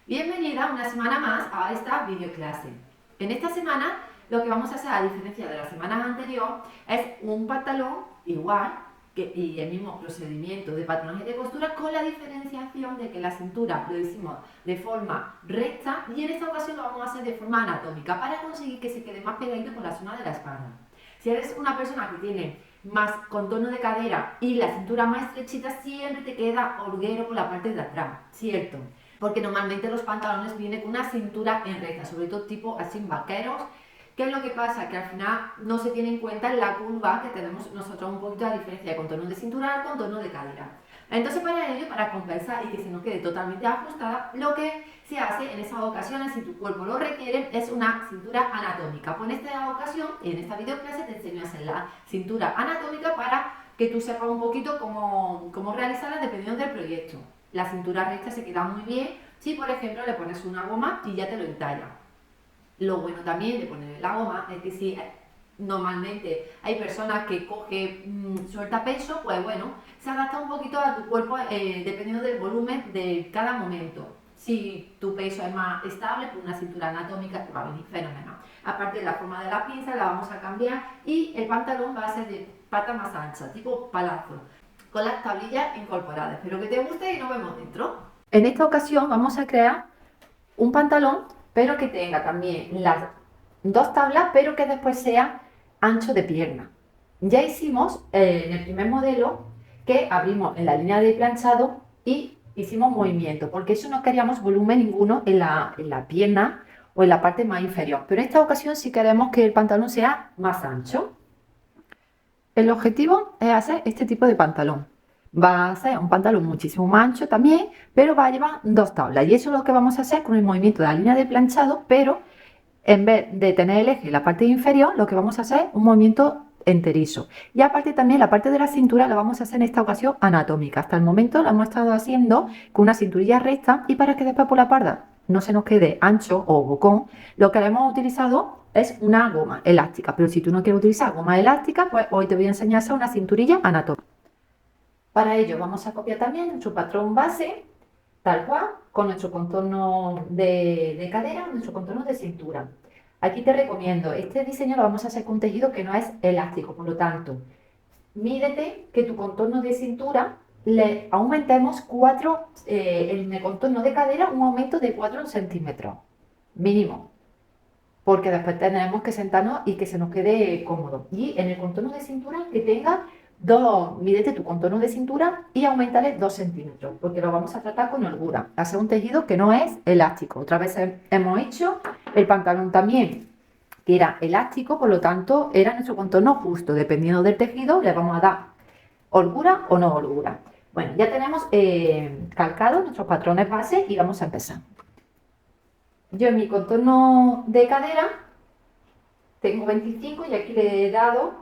Bienvenida una semana más a esta videoclase. En esta semana lo que vamos a hacer, a diferencia de la semana anterior, es un pantalón igual y el mismo procedimiento de patronaje de costura, con la diferenciación de que la cintura lo hicimos de forma recta y en esta ocasión lo vamos a hacer de forma anatómica para conseguir que se quede más pegadito con la zona de la espalda. Si eres una persona que tiene más contorno de cadera y la cintura más estrechita, siempre te queda holguero por la parte de atrás, ¿cierto? Porque normalmente los pantalones vienen con una cintura en recta, sobre todo tipo así vaqueros. ¿Qué es lo que pasa? Que al final no se tiene en cuenta la curva que tenemos nosotros, un poquito la diferencia de contorno de cintura al contorno de cadera. Entonces, para ello, para compensar y que se nos quede totalmente ajustada, lo que se hace en esas ocasiones, si tu cuerpo lo requiere, es una cintura anatómica. Pues en esta ocasión, en esta videoclase, te enseño a hacer la cintura anatómica para que tú sepas un poquito cómo realizarla dependiendo del proyecto. La cintura recta se queda muy bien si, por ejemplo, le pones una goma y ya te lo entalla. Lo bueno también de poner la goma es que si normalmente hay personas que suelta peso, pues bueno, se adapta un poquito a tu cuerpo dependiendo del volumen de cada momento. Si tu peso es más estable, pues una cintura anatómica te va a venir fenomenal. Aparte de la forma de la pinza, la vamos a cambiar y el pantalón va a ser de pata más ancha, tipo palazzo, con las tablillas incorporadas. Espero que te guste y nos vemos dentro. En esta ocasión vamos a crear un pantalón, pero que tenga también las dos tablas, pero que después sea ancho de pierna. Ya hicimos en el primer modelo que abrimos en la línea de planchado y hicimos movimiento, porque eso no queríamos volumen ninguno en la pierna o en la parte más inferior. Pero en esta ocasión sí queremos que el pantalón sea más ancho. El objetivo es hacer este tipo de pantalón. Va a ser un pantalón muchísimo más ancho también, pero va a llevar dos tablas. Y eso es lo que vamos a hacer con el movimiento de la línea de planchado, pero en vez de tener el eje en la parte inferior, lo que vamos a hacer es un movimiento enterizo. Y aparte también la parte de la cintura la vamos a hacer en esta ocasión anatómica. Hasta el momento la hemos estado haciendo con una cinturilla recta y para que después por la parda no se nos quede ancho o bocón, lo que hemos utilizado es una goma elástica. Pero si tú no quieres utilizar goma elástica, pues hoy te voy a enseñar a hacer una cinturilla anatómica. Para ello vamos a copiar también nuestro patrón base, tal cual, con nuestro contorno de cadera, nuestro contorno de cintura. Aquí te recomiendo, este diseño lo vamos a hacer con un tejido que no es elástico, por lo tanto, mídete que tu contorno de cintura le aumentemos 4, en el contorno de cadera un aumento de 4 centímetros, mínimo, porque después tenemos que sentarnos y que se nos quede cómodo. Y en el contorno de cintura que tenga mídete tu contorno de cintura y aumentale 2 centímetros, porque lo vamos a tratar con holgura. Hacer un tejido que no es elástico. Otra vez hemos hecho el pantalón también, que era elástico, por lo tanto era nuestro contorno justo. Dependiendo del tejido le vamos a dar holgura o no holgura. Bueno, ya tenemos calcados nuestros patrones base y vamos a empezar. Yo en mi contorno de cadera tengo 25 y aquí le he dado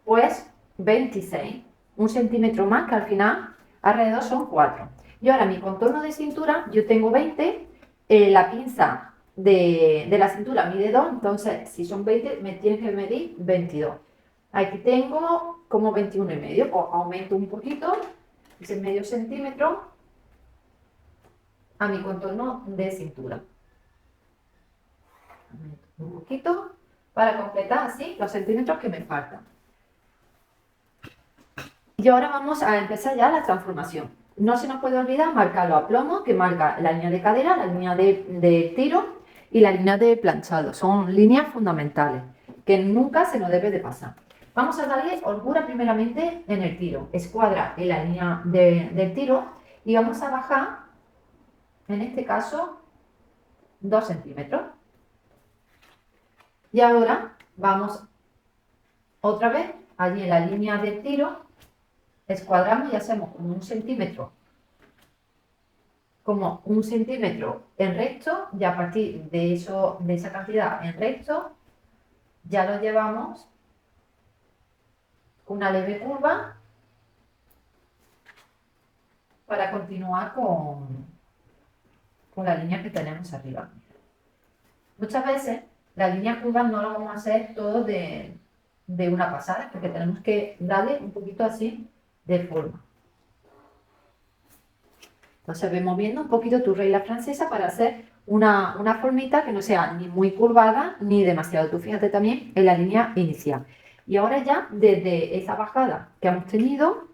pues 26, un centímetro más, que al final alrededor son 4. Y ahora mi contorno de cintura, yo tengo 20, la pinza de la cintura mide 2, entonces si son 20 me tiene que medir 22. Aquí tengo como 21 y medio, pues aumento un poquito, ese medio centímetro a mi contorno de cintura. Aumento un poquito para completar así los centímetros que me faltan. Y ahora vamos a empezar ya la transformación. No se nos puede olvidar marcarlo a plomo, que marca la línea de cadera, la línea de tiro y la línea de planchado. Son líneas fundamentales que nunca se nos debe de pasar. Vamos a darle holgura primeramente en el tiro. Escuadra en la línea del tiro y vamos a bajar, en este caso, 2 centímetros. Y ahora vamos otra vez allí en la línea del tiro, escuadramos y hacemos como un centímetro en recto, y a partir de esa cantidad en recto ya lo llevamos con una leve curva para continuar con la línea que tenemos arriba. Muchas veces la línea curva no la vamos a hacer todo de una pasada, porque tenemos que darle un poquito así de forma. Entonces ve moviendo un poquito tu regla francesa para hacer una formita que no sea ni muy curvada ni demasiado. Tú fíjate también en la línea inicial. Y ahora ya desde esa bajada que hemos tenido,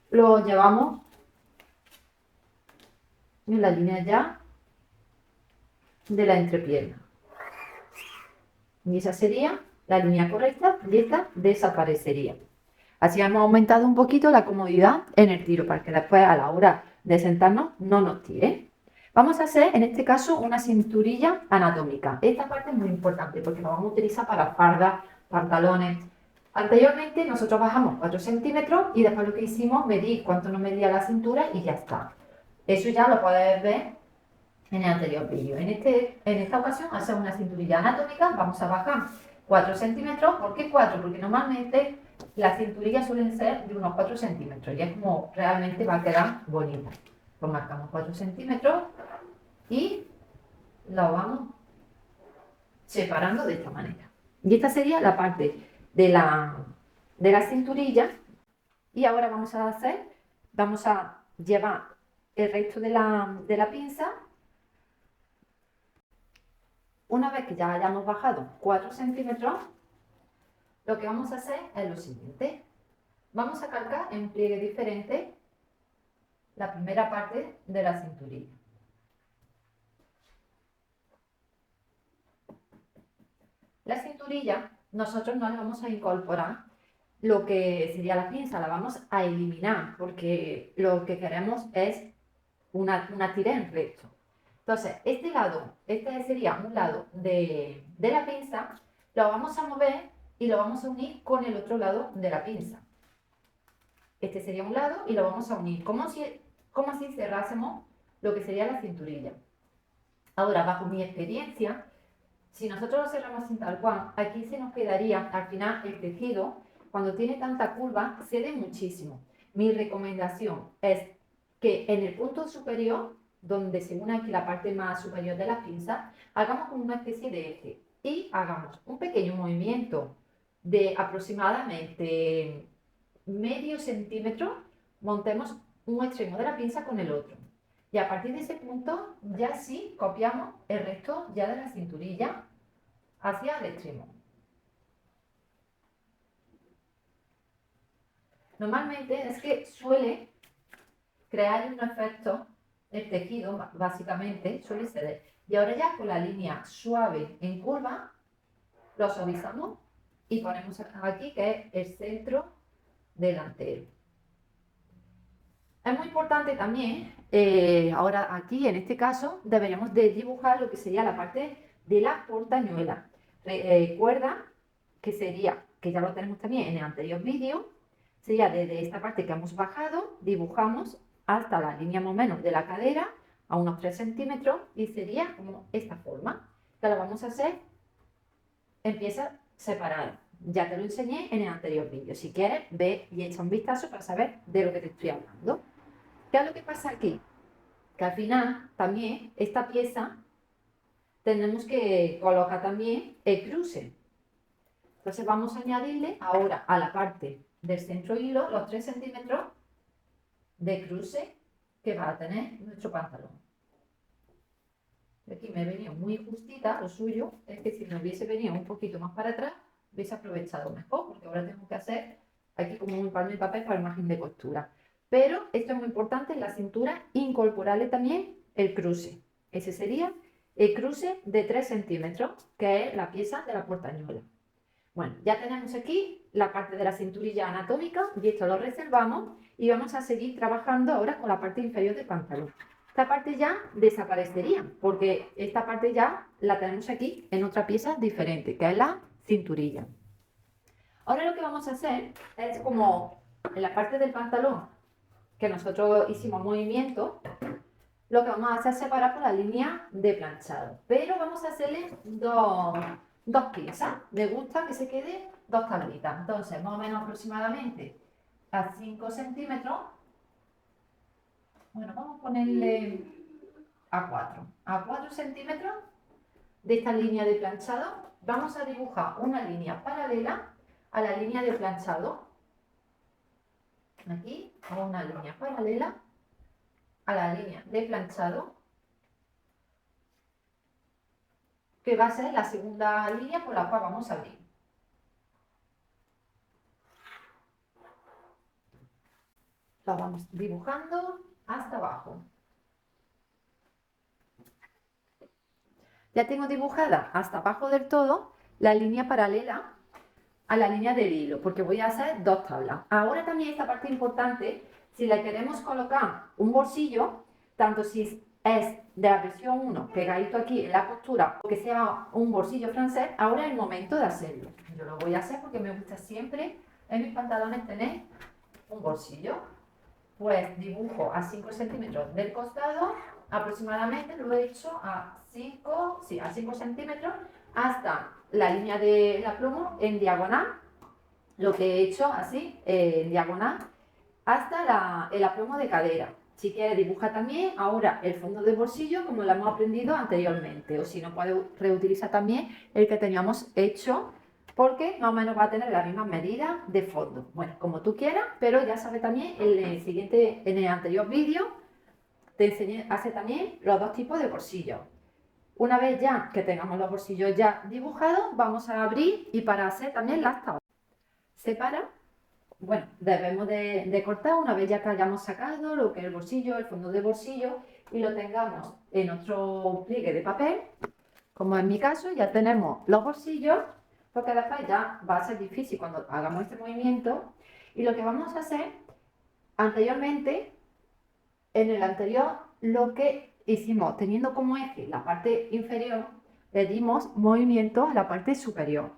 lo llevamos en la línea ya de la entrepierna. Y esa sería la línea correcta y esta desaparecería. Así hemos aumentado un poquito la comodidad en el tiro para que después a la hora de sentarnos no nos tire. Vamos a hacer en este caso una cinturilla anatómica. Esta parte es muy importante porque la vamos a utilizar para fardas, pantalones. Anteriormente nosotros bajamos 4 centímetros y después lo que hicimos medir cuánto nos medía la cintura y ya está. Eso ya lo podéis ver en el anterior vídeo. En esta ocasión hacemos una cinturilla anatómica, vamos a bajar 4 centímetros. ¿Por qué 4? Porque normalmente las cinturillas suelen ser de unos 4 centímetros y es como realmente va a quedar bonita. Pues marcamos 4 centímetros y lo vamos separando de esta manera. Y esta sería la parte de la cinturilla. Y ahora vamos a llevar el resto de la pinza. Una vez que ya hayamos bajado 4 centímetros, lo que vamos a hacer es lo siguiente. Vamos a calcar en un pliegue diferente la primera parte de la cinturilla. La cinturilla nosotros no le vamos a incorporar lo que sería la pinza, la vamos a eliminar porque lo que queremos es una tira en recto. Entonces, este sería un lado de la pinza, lo vamos a mover y lo vamos a unir con el otro lado de la pinza. Este sería un lado y lo vamos a unir, como si cerrásemos lo que sería la cinturilla. Ahora, bajo mi experiencia, si nosotros lo cerramos sin tal cual, aquí se nos quedaría, al final, el tejido, cuando tiene tanta curva, cede muchísimo. Mi recomendación es que en el punto superior, donde se une aquí la parte más superior de la pinza, hagamos como una especie de eje y hagamos un pequeño movimiento de aproximadamente medio centímetro, montemos un extremo de la pinza con el otro. Y a partir de ese punto, ya sí copiamos el resto ya de la cinturilla hacia el extremo. Normalmente es que suele crear un efecto, el tejido básicamente suele ceder. Y ahora ya con la línea suave en curva, lo suavizamos y ponemos aquí que es el centro delantero. Es muy importante también, ahora aquí en este caso, deberíamos de dibujar lo que sería la parte de la portañuela. Recuerda que sería, que ya lo tenemos también en el anterior vídeo, sería desde esta parte que hemos bajado, dibujamos hasta la línea más o menos de la cadera, a unos 3 centímetros, y sería como esta forma. Que lo vamos a hacer en piezas separadas. Ya te lo enseñé en el anterior vídeo. Si quieres, ve y echa un vistazo para saber de lo que te estoy hablando. ¿Qué es lo que pasa aquí? Que al final también esta pieza tenemos que colocar también el cruce. Entonces vamos a añadirle ahora a la parte del centro hilo los 3 centímetros de cruce que va a tener nuestro pantalón. Aquí me he venido muy justita, lo suyo es que si me hubiese venido un poquito más para atrás, hubiese aprovechado mejor, porque ahora tengo que hacer aquí como un palmo de papel para el margen de costura. Pero esto es muy importante en la cintura, incorporarle también el cruce. Ese sería el cruce de 3 centímetros, que es la pieza de la portañuela. Bueno, ya tenemos aquí la parte de la cinturilla anatómica y esto lo reservamos y vamos a seguir trabajando ahora con la parte inferior del pantalón. Esta parte ya desaparecería porque esta parte ya la tenemos aquí en otra pieza diferente, que es la cinturilla. Ahora lo que vamos a hacer es como en la parte del pantalón que nosotros hicimos movimiento, lo que vamos a hacer es separar por la línea de planchado. Pero vamos a hacerle dos piezas. Me gusta que se quede dos tablitas. Entonces, más o menos aproximadamente a 5 centímetros. Bueno, vamos a ponerle a 4. A 4 centímetros de esta línea de planchado, vamos a dibujar una línea paralela a la línea de planchado. Aquí hago una línea paralela a la línea de planchado, que va a ser la segunda línea por la cual vamos a abrir. Lo vamos dibujando hasta abajo. Ya tengo dibujada hasta abajo del todo la línea paralela a la línea del hilo, porque voy a hacer dos tablas. Ahora también esta parte importante, si le queremos colocar un bolsillo, tanto si es de la versión 1 pegadito aquí en la costura o que sea un bolsillo francés, ahora es el momento de hacerlo. Yo lo voy a hacer porque me gusta siempre en mis pantalones tener un bolsillo. Pues dibujo a 5 centímetros del costado, aproximadamente lo he hecho a 5 centímetros hasta la línea de la plomo en diagonal, lo que he hecho así en diagonal hasta el aplomo de cadera. Si quieres dibuja también ahora el fondo de bolsillo como lo hemos aprendido anteriormente, o si no puedes reutilizar también el que teníamos hecho, porque más o menos va a tener las mismas medidas de fondo. Bueno, como tú quieras, pero ya sabes también en el anterior vídeo te enseñé a hacer también los dos tipos de bolsillos. Una vez ya que tengamos los bolsillos ya dibujados, vamos a abrir y para hacer también las tablas. Separa. Bueno, debemos de cortar una vez ya que hayamos sacado lo que es el bolsillo, el fondo de bolsillo y lo tengamos en otro pliegue de papel, como en mi caso ya tenemos los bolsillos, porque después ya va a ser difícil cuando hagamos este movimiento. Y lo que vamos a hacer anteriormente, en el anterior, lo que hicimos teniendo como eje la parte inferior, le dimos movimiento a la parte superior.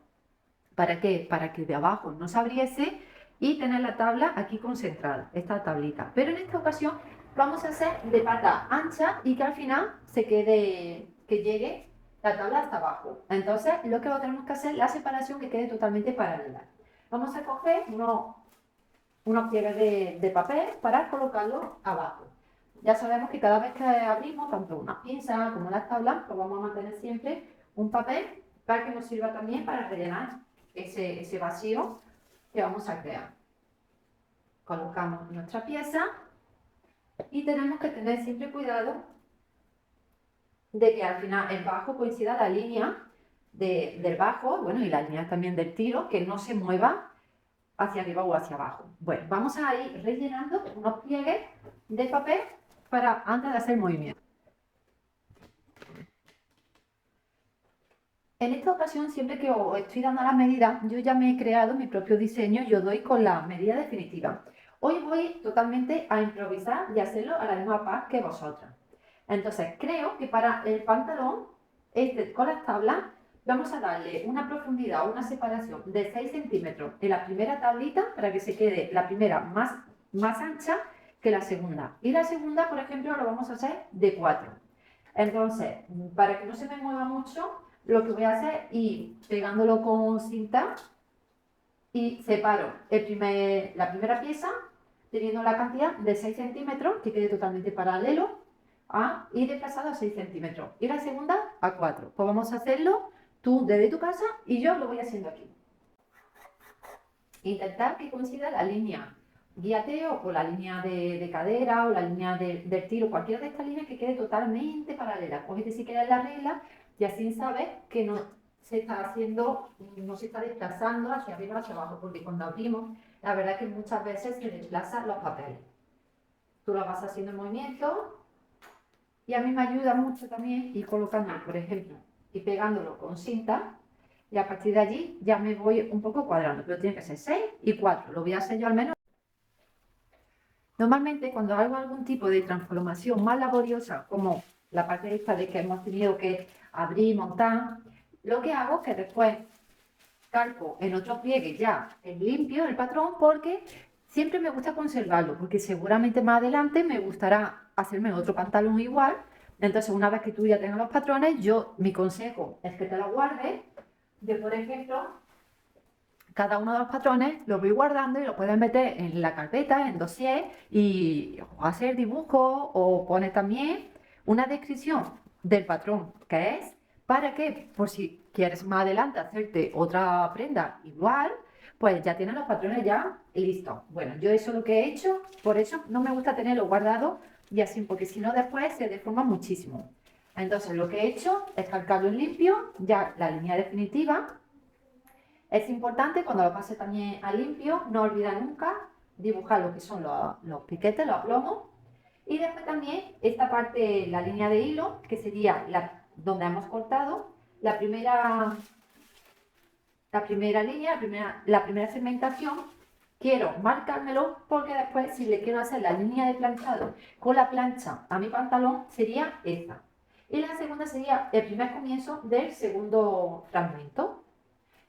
¿Para qué? Para que de abajo no se abriese y tener la tabla aquí concentrada, esta tablita. Pero en esta ocasión vamos a hacer de pata ancha y que al final se quede, que llegue la tabla hasta abajo. Entonces lo que tenemos que hacer es la separación que quede totalmente paralela. Vamos a coger unos pliegues de papel para colocarlo abajo. Ya sabemos que cada vez que abrimos, tanto unas pinzas como las tablas, pues vamos a mantener siempre un papel para que nos sirva también para rellenar ese vacío que vamos a crear. Colocamos nuestra pieza y tenemos que tener siempre cuidado de que al final el bajo coincida la línea del bajo, bueno, y la línea también del tiro, que no se mueva hacia arriba o hacia abajo. Bueno, vamos a ir rellenando unos pliegues de papel para antes de hacer el movimiento. En esta ocasión, siempre que os estoy dando las medidas, yo ya me he creado mi propio diseño, yo doy con la medida definitiva. Hoy voy totalmente a improvisar y hacerlo a la misma paz que vosotras. Entonces, creo que para el pantalón, con las tablas, vamos a darle una profundidad o una separación de 6 centímetros en la primera tablita para que se quede la primera más ancha que la segunda. Y la segunda, por ejemplo, lo vamos a hacer de 4. Entonces, para que no se me mueva mucho, lo que voy a hacer es ir pegándolo con cinta y separo la primera pieza teniendo la cantidad de 6 centímetros que quede totalmente paralelo y desplazado a 6 centímetros y la segunda a 4. Pues vamos a hacerlo tú desde tu casa y yo lo voy haciendo aquí. Intentar que coincida la línea guíate o con la línea de cadera o la línea del tiro, cualquiera de estas líneas que quede totalmente paralela. Cógete si quieres la regla y así sabes que no se está haciendo, no se está desplazando hacia arriba o hacia abajo, porque cuando abrimos, la verdad es que muchas veces se desplazan los papeles. Tú lo vas haciendo en movimiento y a mí me ayuda mucho también ir colocándolo, por ejemplo, y pegándolo con cinta. Y a partir de allí ya me voy un poco cuadrando, pero tiene que ser 6 y 4. Lo voy a hacer yo al menos. Normalmente cuando hago algún tipo de transformación más laboriosa, como la parte esta de que hemos tenido que abrir y montar, lo que hago es que después calco en otro pliegue ya en limpio el patrón, porque siempre me gusta conservarlo, porque seguramente más adelante me gustará hacerme otro pantalón igual. Entonces, una vez que tú ya tengas los patrones, mi consejo es que te los guardes. Yo, por ejemplo, cada uno de los patrones los voy guardando y los puedes meter en la carpeta, en dossier, y hacer dibujos o poner también una descripción del patrón que es, para que por si quieres más adelante hacerte otra prenda igual, pues ya tienes los patrones ya listos. Bueno, yo eso es lo que he hecho, por eso no me gusta tenerlo guardado y así, porque si no después se deforma muchísimo. Entonces lo que he hecho es calcarlo en limpio, ya la línea definitiva. Es importante cuando lo pase también a limpio, no olvidar nunca dibujar lo que son los piquetes, los aplomos. Y después también esta parte, la línea de hilo, que sería donde hemos cortado, la primera línea, la primera segmentación, quiero marcármelo porque después si le quiero hacer la línea de planchado con la plancha a mi pantalón sería esta. Y la segunda sería el primer comienzo del segundo fragmento.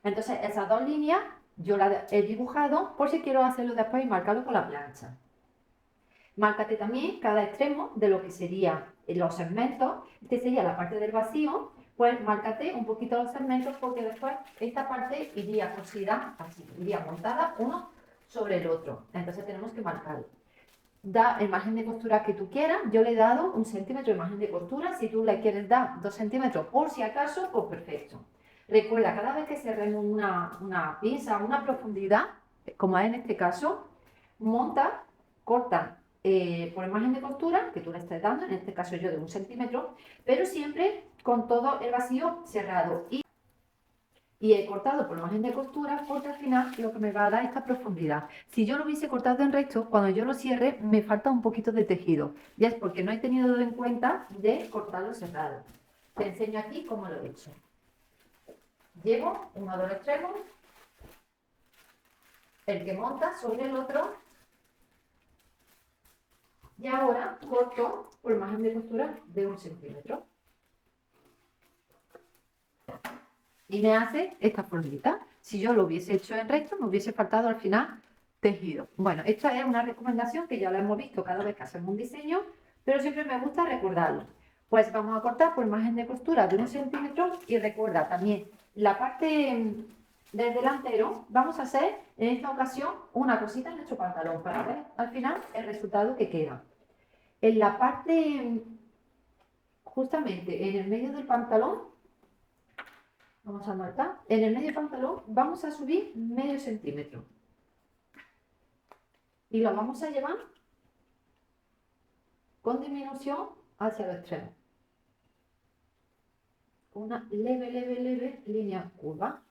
Entonces esas dos líneas yo las he dibujado por si quiero hacerlo después y marcarlo con la plancha. Márcate también cada extremo de lo que serían los segmentos. Este sería la parte del vacío. Pues márcate un poquito los segmentos porque después esta parte iría cosida así, iría montada uno sobre el otro. Entonces tenemos que marcarlo. Da el margen de costura que tú quieras. Yo le he dado 1 centímetro de margen de costura. Si tú le quieres dar 2 centímetros por si acaso, pues perfecto. Recuerda, cada vez que cerremos una pinza, una profundidad, como es en este caso, monta, corta por el margen de costura que tú le estés dando, en este caso yo de 1 centímetro, pero siempre con todo el vacío cerrado. Y he cortado por el margen de costura porque al final lo que me va a dar esta profundidad. Si yo lo hubiese cortado en recto, cuando yo lo cierre me falta un poquito de tejido. Ya es porque no he tenido en cuenta de cortarlo cerrado. Te enseño aquí cómo lo he hecho. Llevo uno de los extremos, el que monta sobre el otro, y ahora corto por el margen de costura de 1 centímetro. Y me hace esta formita. Si yo lo hubiese hecho en recto, me hubiese faltado al final tejido. Bueno, esta es una recomendación que ya la hemos visto cada vez que hacemos un diseño, pero siempre me gusta recordarlo. Pues vamos a cortar por margen de costura de 1 centímetro y recuerda también la parte del delantero. Vamos a hacer en esta ocasión una cosita en nuestro pantalón para ver al final el resultado que queda. En la parte, justamente en el medio del pantalón, vamos a marcar, en el medio del pantalón vamos a subir medio centímetro. Y lo vamos a llevar con disminución hacia los extremos. Una leve línea curva.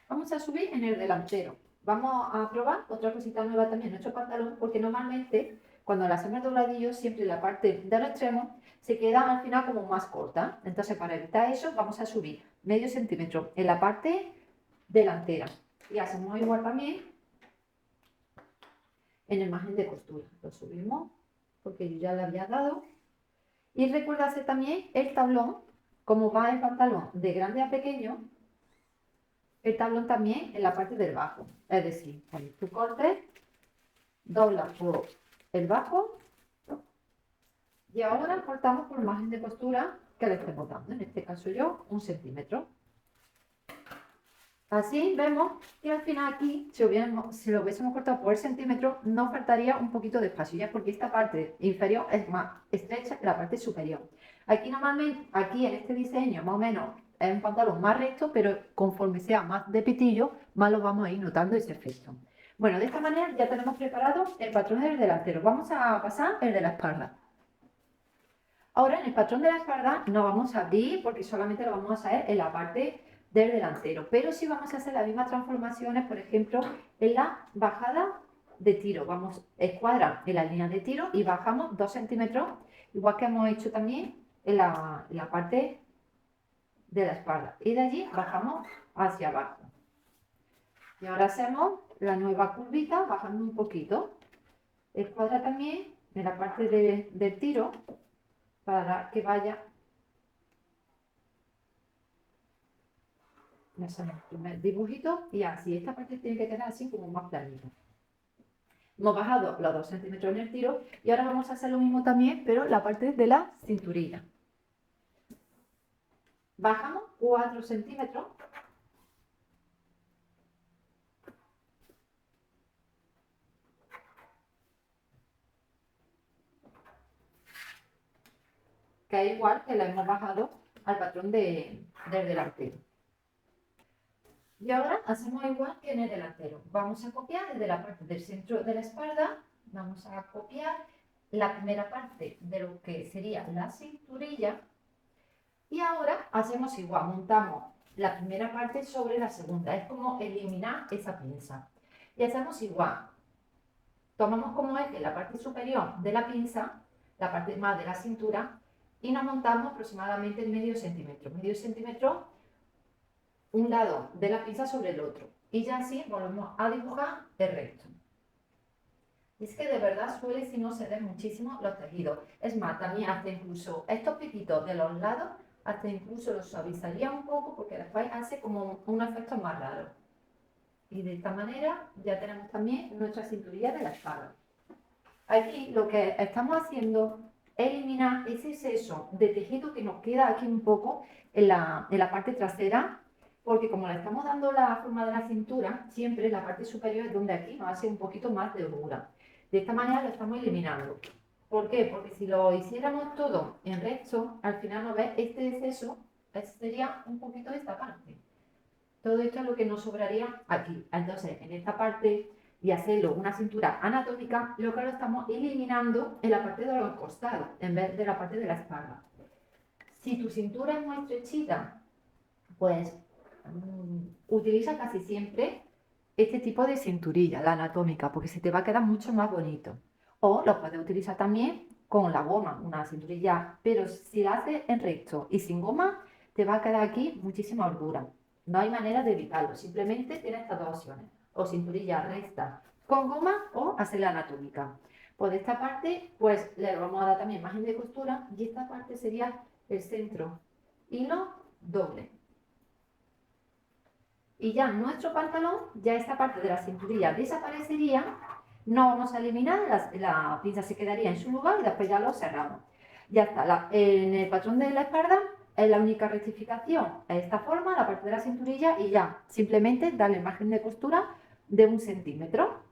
Vamos a subir en el delantero. Vamos a probar otra cosita nueva también en nuestro pantalón, porque normalmente cuando le hacemos el dobladillo, siempre la parte de los extremos se queda al final como más corta. Entonces, para evitar eso, vamos a subir medio centímetro en la parte delantera. Y hacemos igual también en el margen de costura. Lo subimos porque yo ya le había dado. Y recuerda hacer también el tablón, como va el pantalón de grande a pequeño, el tablón también en la parte del bajo. Es decir, cuando tú cortes, doblas por el bajo y ahora cortamos por el margen de costura que le estemos dando. En este caso yo, 1 centímetro. Así vemos que al final aquí, si lo hubiésemos cortado por el centímetro, nos faltaría un poquito de espacio, ya porque esta parte inferior es más estrecha que la parte superior. Aquí normalmente, aquí en este diseño, más o menos, es un pantalón más recto, pero conforme sea más de pitillo, más lo vamos a ir notando ese efecto. Bueno, de esta manera ya tenemos preparado el patrón del delantero. Vamos a pasar el de la espalda. Ahora en el patrón de la espalda no vamos a abrir porque solamente lo vamos a hacer en la parte del delantero, pero sí vamos a hacer las mismas transformaciones, por ejemplo, en la bajada de tiro. Vamos a escuadrar en la línea de tiro y bajamos 2 centímetros, igual que hemos hecho también en la parte de la espalda. Y de allí bajamos hacia abajo. Y ahora hacemos la nueva curvita bajando un poquito. Escuadra también en la parte del tiro para que vaya. Hacemos el primer dibujito y así, esta parte tiene que quedar así como más planita. Hemos bajado los 2 centímetros en el tiro y ahora vamos a hacer lo mismo también, pero la parte de la cinturilla. Bajamos 4 centímetros. Que es igual que la hemos bajado al patrón del delantero. Y ahora hacemos igual que en el delantero. Vamos a copiar desde la parte del centro de la espalda. Vamos a copiar la primera parte de lo que sería la cinturilla y ahora hacemos igual, montamos la primera parte sobre la segunda, es como eliminar esa pinza. Y hacemos igual, tomamos como eje la parte superior de la pinza, la parte más de la cintura, y nos montamos aproximadamente medio centímetro, un lado de la pinza sobre el otro. Y ya así volvemos a dibujar el resto. Y es que de verdad suele si no ceder muchísimo los tejidos. Es más, también hasta incluso estos piquitos de los lados, hasta incluso los suavizaría un poco porque después hace como un efecto más raro. Y de esta manera ya tenemos también nuestra cinturilla de la espalda. Aquí lo que estamos haciendo es eliminar ese exceso de tejido que nos queda aquí un poco en la parte trasera, porque como le estamos dando la forma de la cintura, siempre la parte superior es donde aquí nos hace un poquito más de holgura. De esta manera lo estamos eliminando. ¿Por qué? Porque si lo hiciéramos todo en recto, al final nos ve este exceso, sería un poquito de esta parte. Todo esto es lo que nos sobraría aquí. Entonces, en esta parte y hacerlo una cintura anatómica, lo que lo estamos eliminando en la parte de los costados, en vez de la parte de la espalda. Si tu cintura es muy estrechita, pues utiliza casi siempre este tipo de cinturilla, la anatómica, porque se te va a quedar mucho más bonito. O lo puedes utilizar también con la goma, una cinturilla, pero si la haces en recto y sin goma, te va a quedar aquí muchísima holgura. No hay manera de evitarlo, simplemente tienes estas dos opciones, o cinturilla recta con goma o hacer la anatómica. Por esta parte, pues le vamos a dar también margen de costura y esta parte sería el centro, hilo doble. Y ya nuestro pantalón, ya esta parte de la cinturilla desaparecería, no vamos a eliminar, la pinza se quedaría en su lugar y después ya lo cerramos. Ya está, en el patrón de la espalda es la única rectificación, es esta forma, la parte de la cinturilla y ya, simplemente darle margen de costura de 1 centímetro.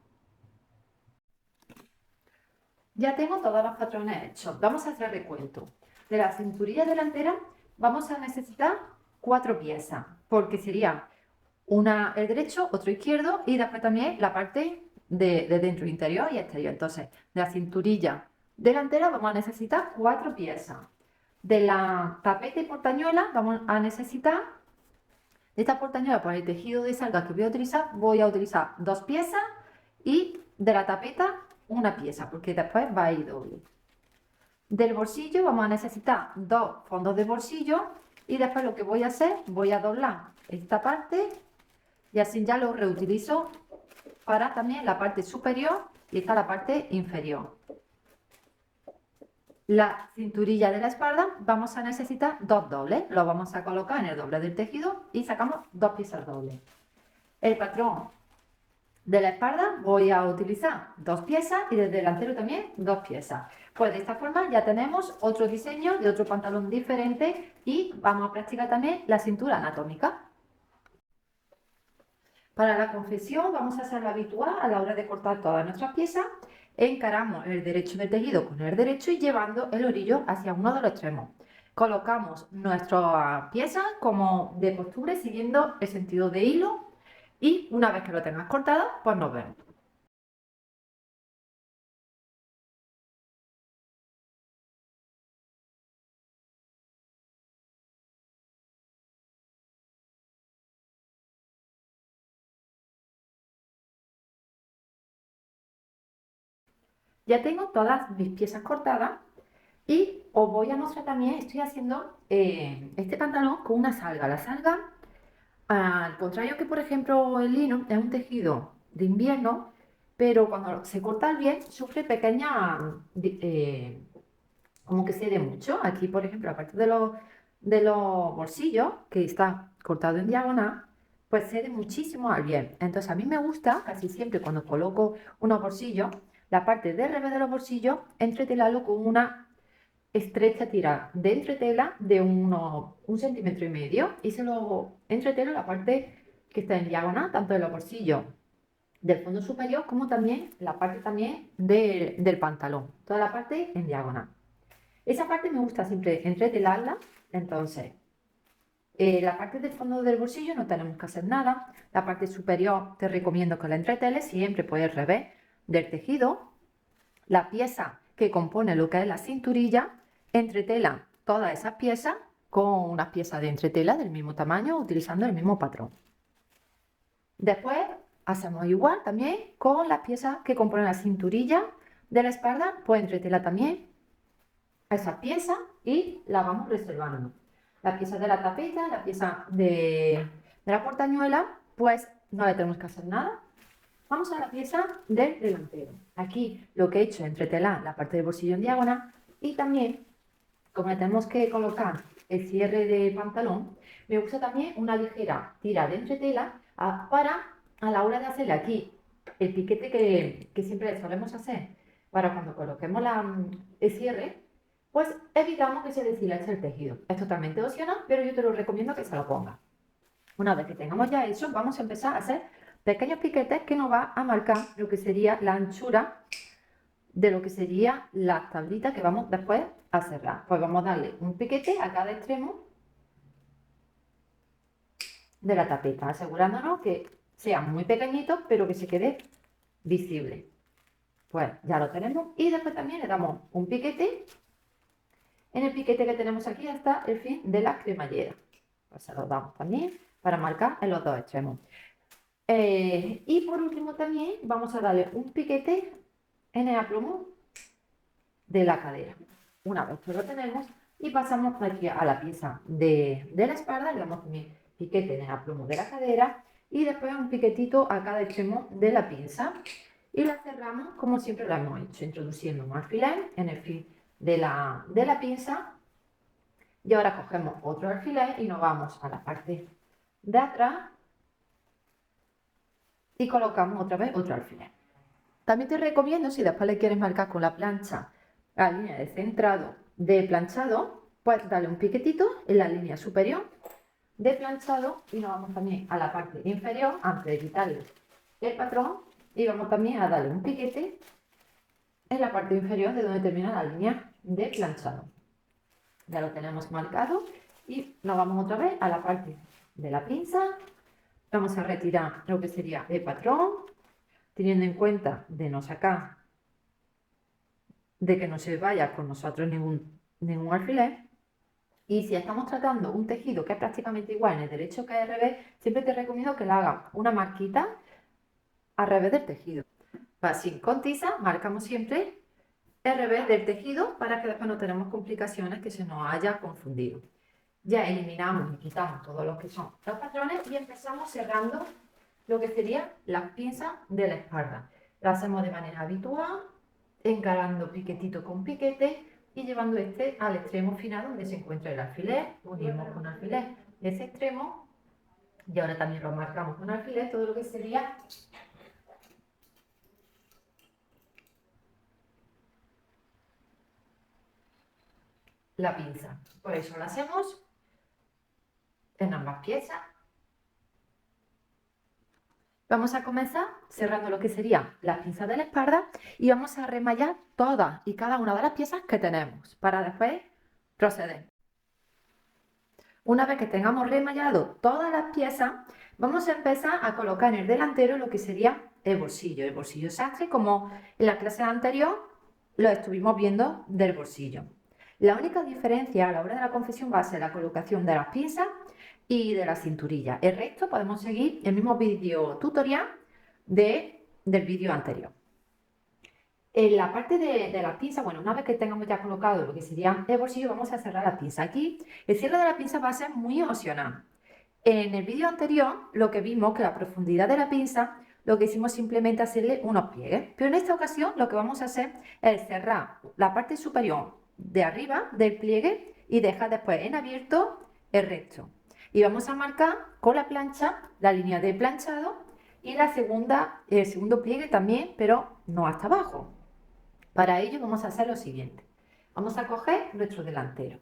Ya tengo todos los patrones hechos, vamos a hacer recuento. De la cinturilla delantera vamos a necesitar 4 piezas, porque sería una el derecho, otro izquierdo y después también la parte de dentro, interior y exterior. Entonces, de la cinturilla delantera vamos a necesitar 4 piezas. De la tapeta y portañuela vamos a necesitar, de esta portañuela por el tejido de salga que voy a utilizar 2 piezas y de la tapeta una pieza, porque después va a ir doble. Del bolsillo vamos a necesitar 2 fondos de bolsillo y después lo que voy a hacer, voy a doblar esta parte y así ya lo reutilizo para también la parte superior y esta la parte inferior. La cinturilla de la espalda vamos a necesitar 2 dobles, lo vamos a colocar en el doble del tejido y sacamos 2 piezas dobles. El patrón de la espalda voy a utilizar 2 piezas y del delantero también 2 piezas. Pues de esta forma ya tenemos otro diseño de otro pantalón diferente y vamos a practicar también la cintura anatómica. Para la confección vamos a hacer lo habitual a la hora de cortar todas nuestras piezas. Encaramos el derecho del tejido con el derecho y llevando el orillo hacia uno de los extremos. Colocamos nuestras piezas como de costura siguiendo el sentido de hilo y una vez que lo tengas cortado, pues nos vemos. Ya tengo todas mis piezas cortadas y os voy a mostrar también, estoy haciendo este pantalón con una salga. La salga, al contrario que por ejemplo el lino, es un tejido de invierno, pero cuando se corta bien sufre pequeña, como que cede mucho. Aquí por ejemplo, aparte de los bolsillos, que está cortado en diagonal, pues cede muchísimo al bien. Entonces a mí me gusta, casi siempre cuando coloco unos bolsillos, la parte de revés de los bolsillos, entretelarlo con una estrecha tira de entretela de unos 1,5 cm y se lo entretelo la parte que está en diagonal, tanto de los bolsillos del fondo superior como también la parte también del pantalón, toda la parte en diagonal. Esa parte me gusta siempre entretelarla, entonces la parte del fondo del bolsillo no tenemos que hacer nada, la parte superior te recomiendo que la entreteles siempre por el revés del tejido, la pieza que compone lo que es la cinturilla, entretela todas esas piezas con unas piezas de entretela del mismo tamaño, utilizando el mismo patrón. Después hacemos igual también con las piezas que componen la cinturilla de la espalda, pues entretela también esas piezas y las vamos reservando. Las piezas de la tapeta, la pieza de la portañuela, pues no le tenemos que hacer nada. Vamos a la pieza del delantero. Aquí lo que he hecho es entretelar la parte del bolsillo en diagonal y también, como le tenemos que colocar el cierre de pantalón, me gusta también una ligera tira de entretela para a la hora de hacerle aquí el piquete que siempre solemos hacer para cuando coloquemos el cierre, pues evitamos que se deshilache el tejido. Es totalmente opcional, pero yo te lo recomiendo que se lo pongas. Una vez que tengamos ya eso, vamos a empezar a hacer pequeños piquetes que nos va a marcar lo que sería la anchura de lo que sería la tablita que vamos después a cerrar. Pues vamos a darle un piquete a cada extremo de la tapeta, asegurándonos que sea muy pequeñito, pero que se quede visible. Pues ya lo tenemos y después también le damos un piquete. En el piquete que tenemos aquí hasta el fin de la cremallera. Pues se lo damos también para marcar en los dos extremos. Y por último también vamos a darle un piquete en el aplomo de la cadera. Una vez que lo tenemos y pasamos aquí a la pieza de la espalda, le damos también piquete en el aplomo de la cadera y después un piquetito a cada extremo de la pinza y la cerramos como siempre lo hemos hecho, introduciendo un alfiler en el fin de la pinza y ahora cogemos otro alfiler y nos vamos a la parte de atrás y colocamos otra vez otro alfiler. También te recomiendo, si después le quieres marcar con la plancha la línea de centrado de planchado, pues darle un piquetito en la línea superior de planchado y nos vamos también a la parte inferior antes de quitarle el patrón y vamos también a darle un piquete en la parte inferior de donde termina la línea de planchado. Ya lo tenemos marcado y nos vamos otra vez a la parte de la pinza. Vamos a retirar lo que sería el patrón, teniendo en cuenta de no sacar, de que no se vaya con nosotros ningún alfiler. Y si estamos tratando un tejido que es prácticamente igual en el derecho que al revés, siempre te recomiendo que le hagas una marquita al revés del tejido. Así, con tiza marcamos siempre el revés del tejido para que después no tenemos complicaciones que se nos haya confundido. Ya eliminamos y quitamos todos los que son los patrones y empezamos cerrando lo que serían las pinzas de la espalda. Lo hacemos de manera habitual, encarando piquetito con piquete y llevando este al extremo final donde se encuentra el alfiler. Unimos con alfiler ese extremo y ahora también lo marcamos con alfiler, todo lo que sería la pinza. Por eso lo hacemos en ambas piezas. Vamos a comenzar cerrando lo que sería las pinzas de la espalda y vamos a remallar todas y cada una de las piezas que tenemos para después proceder. Una vez que tengamos remallado todas las piezas, vamos a empezar a colocar en el delantero lo que sería el bolsillo sastre, como en la clase anterior lo estuvimos viendo del bolsillo. La única diferencia a la hora de la confección va a ser la colocación de las pinzas y de la cinturilla. El resto podemos seguir el mismo vídeo tutorial del vídeo anterior. En la parte de la pinza, bueno, una vez que tengamos ya colocado lo que sería el bolsillo, vamos a cerrar la pinza. Aquí el cierre de la pinza va a ser muy opcional. En el vídeo anterior lo que vimos que la profundidad de la pinza, lo que hicimos simplemente hacerle unos pliegues. Pero en esta ocasión lo que vamos a hacer es cerrar la parte superior de arriba del pliegue y dejar después en abierto el resto. Y vamos a marcar con la plancha la línea de planchado y el segundo pliegue también, pero no hasta abajo. Para ello vamos a hacer lo siguiente. Vamos a coger nuestro delantero.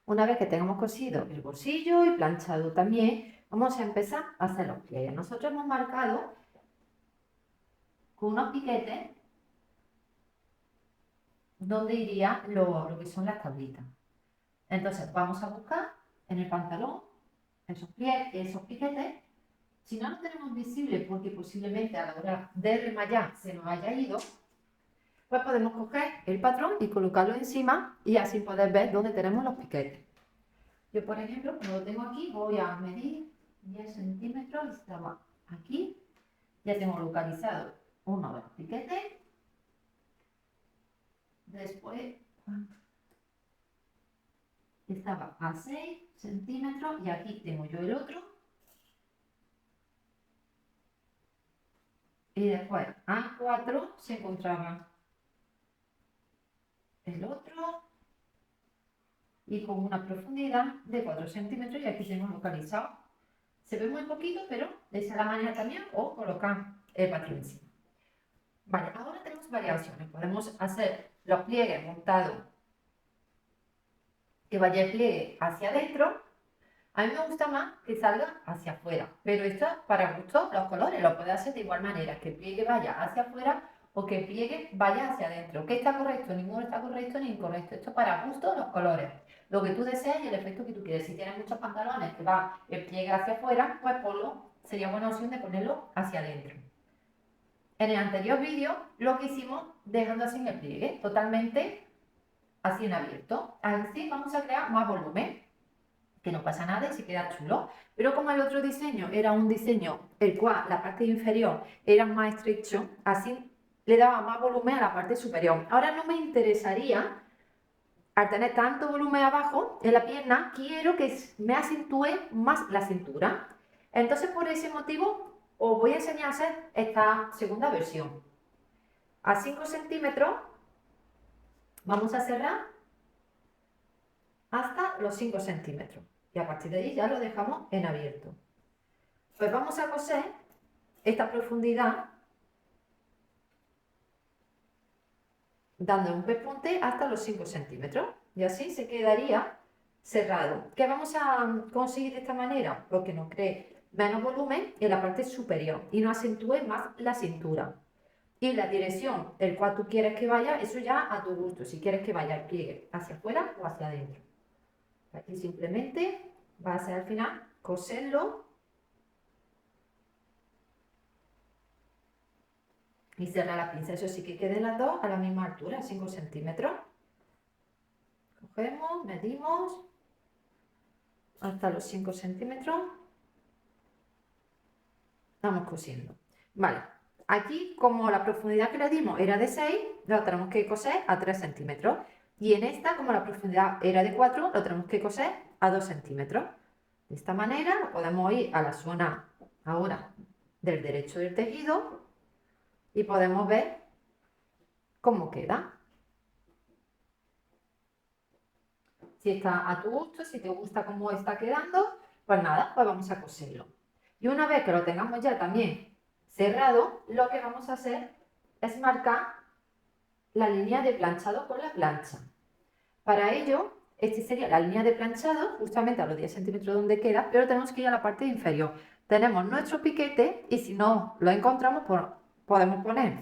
Una vez que tengamos cosido el bolsillo y planchado también, vamos a empezar a hacer los pliegues. Nosotros hemos marcado con unos piquetes donde iría lo que son las tablitas. Entonces vamos a buscar en el pantalón esos piquetes Si no lo tenemos visible porque posiblemente a la hora de remallar se nos haya ido, pues podemos coger el patrón y colocarlo encima y así poder ver dónde tenemos los piquetes. Yo, por ejemplo, como lo tengo aquí, voy a medir 10 centímetros, estaba aquí, ya tengo localizado uno de los piquetes, después estaba a 6 centímetros y aquí tengo yo el otro, y después a 4 se encontraba el otro, y con una profundidad de 4 centímetros y aquí tengo localizado. Se ve muy poquito, pero esa es la manera también, o colocar el patrón encima. Vale, ahora tenemos variaciones. Podemos hacer los pliegues montados que vaya el pliegue hacia adentro. A mí me gusta más que salga hacia afuera, pero esto es para gusto los colores, lo puedes hacer de igual manera, que el pliegue vaya hacia afuera o que el pliegue vaya hacia adentro. ¿Qué está correcto? Ninguno está correcto ni incorrecto. Esto es para gusto los colores. Lo que tú deseas y el efecto que tú quieres. Si tienes muchos pantalones que va el pliegue hacia afuera, pues ponlo, sería buena opción de ponerlo hacia adentro. En el anterior vídeo lo que hicimos dejando así en el pliegue, totalmente así en abierto. Así vamos a crear más volumen, que no pasa nada y se queda chulo. Pero como el otro diseño era un diseño el cual la parte inferior era más estrecho, así le daba más volumen a la parte superior. Ahora no me interesaría, al tener tanto volumen abajo en la pierna, quiero que me acentúe más la cintura. Entonces por ese motivo os voy a enseñar a hacer esta segunda versión. A 5 centímetros vamos a cerrar hasta los 5 centímetros y a partir de ahí ya lo dejamos en abierto. Pues vamos a coser esta profundidad dando un pespunte hasta los 5 centímetros y así se quedaría cerrado. ¿Qué vamos a conseguir de esta manera? Porque nos cree menos volumen en la parte superior y nos acentúe más la cintura. Y la dirección el cual tú quieres que vaya, eso ya a tu gusto, si quieres que vaya el pliegue hacia afuera o hacia adentro. Aquí simplemente va a ser al final coserlo y cerrar la pinza. Eso sí que queden las dos a la misma altura, 5 centímetros. Cogemos, medimos hasta los 5 centímetros. Vamos cosiendo. Vale, aquí como la profundidad que le dimos era de 6, lo tenemos que coser a 3 centímetros. Y en esta, como la profundidad era de 4, lo tenemos que coser a 2 centímetros. De esta manera podemos ir a la zona ahora del derecho del tejido y podemos ver cómo queda. Si está a tu gusto, si te gusta cómo está quedando, pues nada, pues vamos a coserlo. Y una vez que lo tengamos ya también cerrado, lo que vamos a hacer es marcar la línea de planchado con la plancha. Para ello, esta sería la línea de planchado, justamente a los 10 centímetros donde queda, pero tenemos que ir a la parte inferior. Tenemos nuestro piquete y si no lo encontramos, pues podemos poner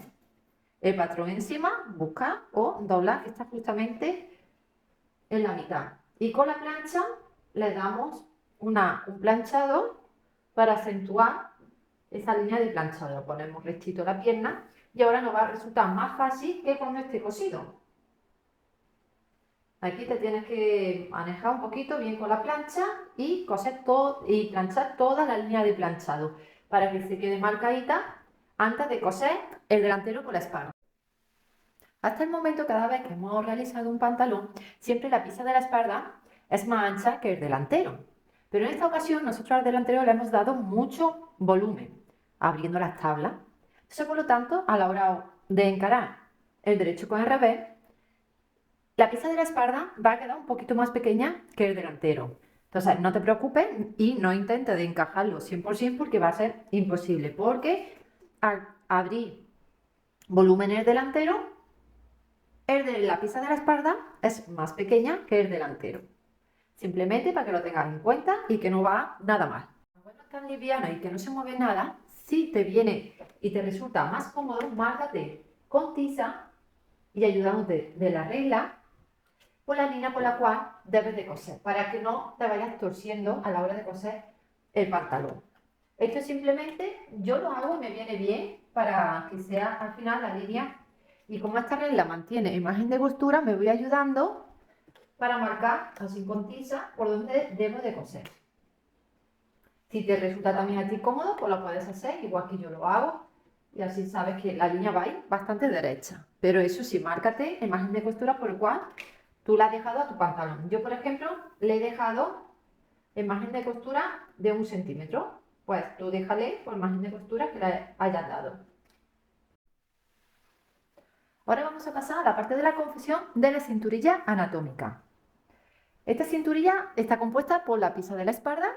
el patrón encima, buscar o doblar, que está justamente en la mitad. Y con la plancha le damos un planchado para acentuar esa línea de planchado. Ponemos rectito la pierna y ahora nos va a resultar más fácil que cuando esté cosido. Aquí te tienes que manejar un poquito bien con la plancha y coser todo y planchar toda la línea de planchado para que se quede marcadita antes de coser el delantero con la espalda. Hasta el momento, cada vez que hemos realizado un pantalón, siempre la pista de la espalda es más ancha que el delantero. Pero en esta ocasión nosotros al delantero le hemos dado mucho volumen, abriendo las tablas. Entonces, por lo tanto, a la hora de encarar el derecho con el revés, la pista de la espalda va a quedar un poquito más pequeña que el delantero. Entonces, no te preocupes y no intentes de encajarlo 100% porque va a ser imposible. Porque al abrir volumen en el delantero, el de la pista de la espalda es más pequeña que el delantero. Simplemente para que lo tengas en cuenta y que no va nada mal. Cuando no es tan liviana y que no se mueve nada, si te viene y te resulta más cómodo, márgate con tiza y ayudándote de la regla por la línea por la cual debes de coser, para que no te vayas torciendo a la hora de coser el pantalón. Esto simplemente yo lo hago y me viene bien para que sea al final la línea. Y como esta regla mantiene imagen de costura, me voy ayudando para marcar así con tiza por donde debo de coser. Si te resulta también a ti cómodo, pues lo puedes hacer igual que yo lo hago y así sabes que la línea va a ir bastante derecha. Pero eso sí, márcate imagen de costura por el cual tú la has dejado a tu pantalón. Yo, por ejemplo, le he dejado imagen de costura de 1 centímetro. Pues tú déjale por imagen de costura que le hayas dado. Ahora vamos a pasar a la parte de la confección de la cinturilla anatómica. Esta cinturilla está compuesta por la pieza de la espalda,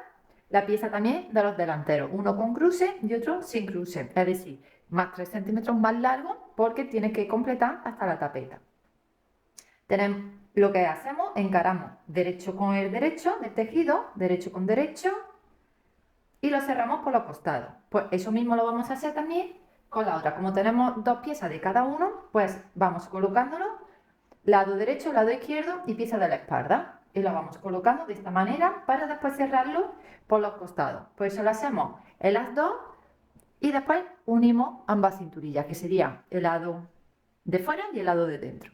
la pieza también de los delanteros, uno con cruce y otro sin cruce, es decir, más 3 centímetros más largo porque tiene que completar hasta la tapeta. Tenemos lo que hacemos, encaramos derecho con el derecho del tejido, derecho con derecho y lo cerramos por los costados. Pues eso mismo lo vamos a hacer también con la otra. Como tenemos 2 piezas de cada uno, pues vamos colocándolo lado derecho, lado izquierdo y pieza de la espalda. Y lo vamos colocando de esta manera para después cerrarlo por los costados. Pues eso lo hacemos en las dos y después unimos ambas cinturillas, que sería el lado de fuera y el lado de dentro.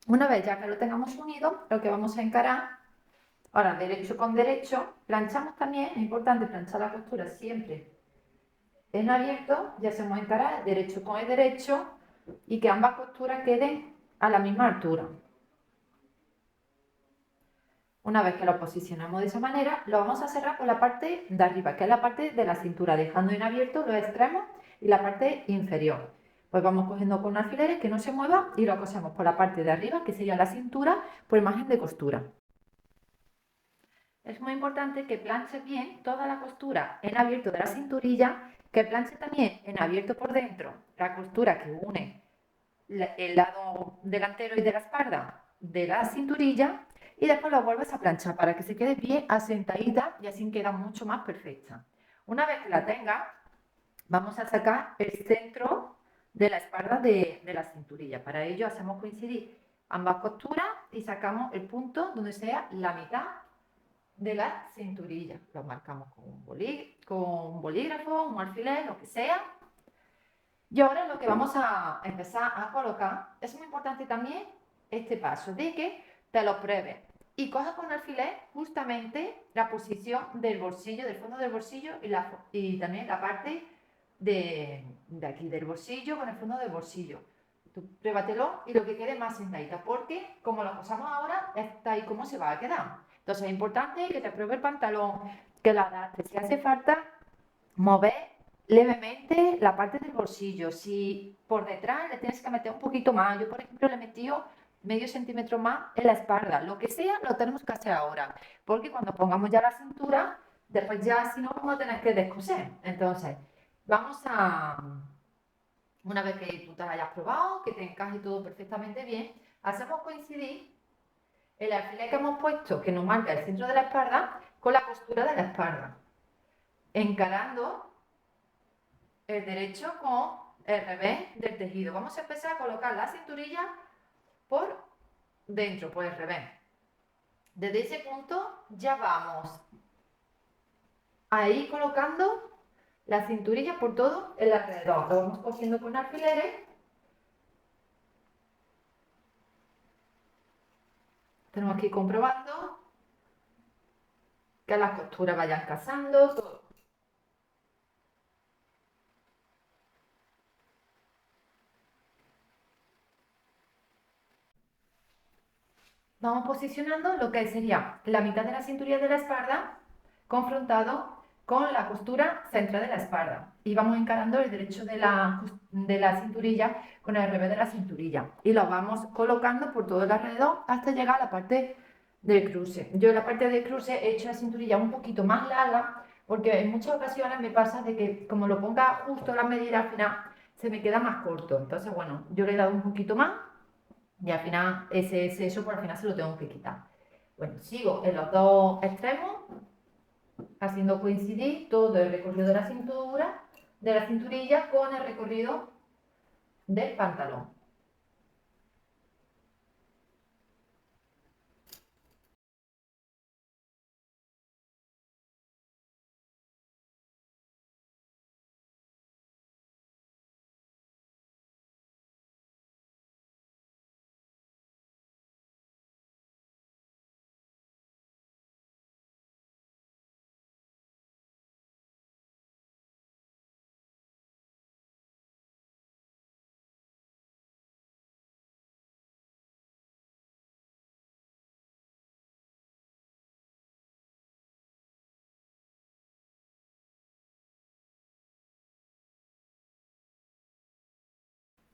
Una vez ya que lo tengamos unido, lo que vamos a encarar, ahora derecho con derecho, planchamos también, es importante planchar la costura siempre en abierto, ya hacemos encarar derecho con el derecho y que ambas costuras queden a la misma altura. Una vez que lo posicionamos de esa manera, lo vamos a cerrar por la parte de arriba, que es la parte de la cintura, dejando en abierto los extremos y la parte inferior. Pues vamos cogiendo con alfileres que no se mueva y lo cosemos por la parte de arriba, que sería la cintura, por imagen de costura. Es muy importante que planche bien toda la costura en abierto de la cinturilla, que planche también en abierto por dentro la costura que une el lado delantero y de la espalda de la cinturilla y después lo vuelves a planchar para que se quede bien asentadita y así queda mucho más perfecta. Una vez que la tenga, vamos a sacar el centro de la espalda de la cinturilla. Para ello hacemos coincidir ambas costuras y sacamos el punto donde sea la mitad de la cinturilla. Lo marcamos con un bolígrafo, un alfiler, lo que sea. Y ahora lo que vamos a empezar a colocar, es muy importante también este paso de que te lo pruebes y cojas con alfiler justamente la posición del bolsillo, del fondo del bolsillo y también la parte de aquí del bolsillo con el fondo del bolsillo. Tú pruébatelo y lo que quede más sentadita, porque como lo posamos ahora, está ahí como se va a quedar. Entonces es importante que te pruebe el pantalón, que lo adaptes. Si hace falta, mover levemente la parte del bolsillo. Si por detrás le tienes que meter un poquito más, yo por ejemplo le he metido medio centímetro más en la espalda. Lo que sea, lo tenemos que hacer ahora, porque cuando pongamos ya la cintura, después ya si no vamos a tener que descoser. Entonces, vamos a, una vez que tú te la hayas probado, que te encaje todo perfectamente bien, hacemos coincidir el alfiler que hemos puesto, que nos marca el centro de la espalda, con la costura de la espalda, encarando el derecho con el revés del tejido. Vamos a empezar a colocar la cinturilla por dentro, por el revés. Desde ese punto ya vamos a ir colocando la cinturilla por todo el alrededor. Lo vamos cogiendo con alfileres. Tenemos que ir comprobando que las costuras vayan casando, todo. Vamos posicionando lo que sería la mitad de la cinturilla de la espalda confrontado con la costura central de la espalda y vamos encarando el derecho de la cinturilla con el revés de la cinturilla y lo vamos colocando por todo el alrededor hasta llegar a la parte del cruce. Yo en la parte del cruce he hecho la cinturilla un poquito más larga porque en muchas ocasiones me pasa de que como lo ponga justo la medida al final se me queda más corto. Entonces, bueno, yo le he dado un poquito más y al final ese exceso por al final se lo tengo que quitar. Bueno, sigo en los dos extremos haciendo coincidir todo el recorrido de la cintura, de la cinturilla con el recorrido del pantalón.